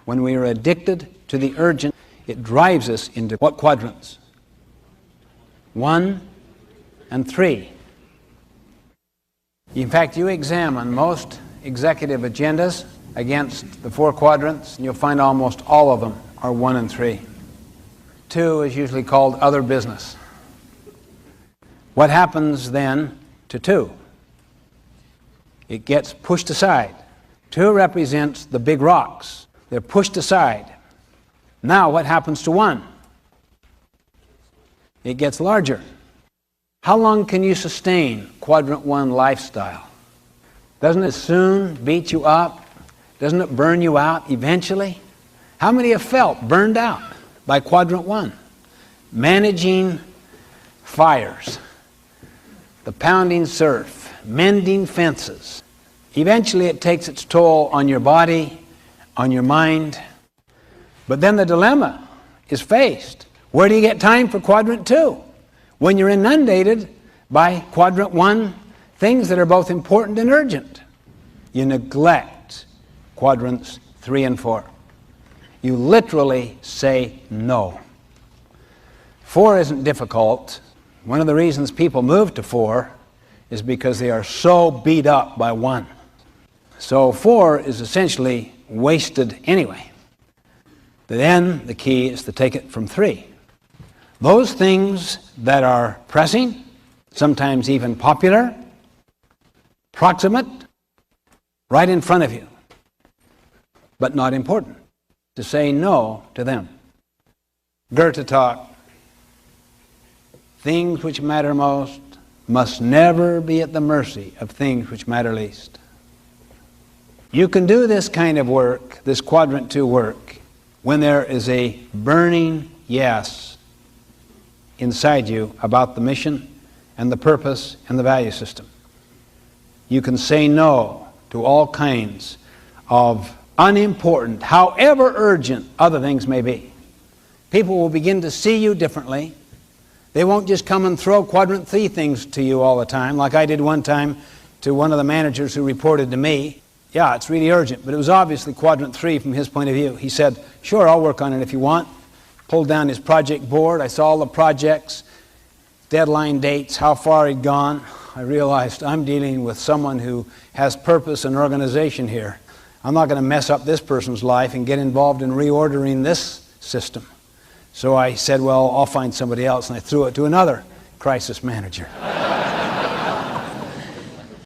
when we are addicted to the urgent, it drives us into what quadrants? 1 and 3. In fact, you examine most executive agendas against the 4 quadrants, and you'll find almost all of them are 1 and 3. 2 is usually called other business. What happens then to 2? It gets pushed aside. 2 represents the big rocks. They're pushed aside. Now what happens to 1? It gets larger. How long can you sustain quadrant 1 lifestyle? Doesn't it soon beat you up? Doesn't it burn you out eventually? How many have felt burned out by quadrant 1? Managing fires, the pounding surf, mending fences. Eventually it takes its toll on your body, on your mind. But then the dilemma is faced. Where do you get time for quadrant 2? When you're inundated by quadrant 1 things that are both important and urgent. You neglect quadrants 3 and 4. You literally say no. 4 isn't difficult. One of the reasons people move to 4 is because they are so beat up by 1. So 4 is essentially wasted anyway. Then the key is to take it from 3. Those things that are pressing, sometimes even popular, proximate, right in front of you, but not important, to say no to them. Goethe taught, things which matter most must never be at the mercy of things which matter least. You can do this kind of work, this quadrant 2 work, when there is a burning yes inside you about the mission and the purpose and the value system. You can say no to all kinds of unimportant, however urgent other things may be. People will begin to see you differently. They won't just come and throw quadrant 3 things to you all the time, like I did one time to one of the managers who reported to me. Yeah, it's really urgent, but it was obviously quadrant 3 from his point of view. He said, sure, I'll work on it if you want. Pulled down his project board. I saw all the projects, deadline dates, how far he'd gone. I realized I'm dealing with someone who has purpose and organization here. I'm not going to mess up this person's life and get involved in reordering this system. So I said, well, I'll find somebody else, and I threw it to another crisis manager.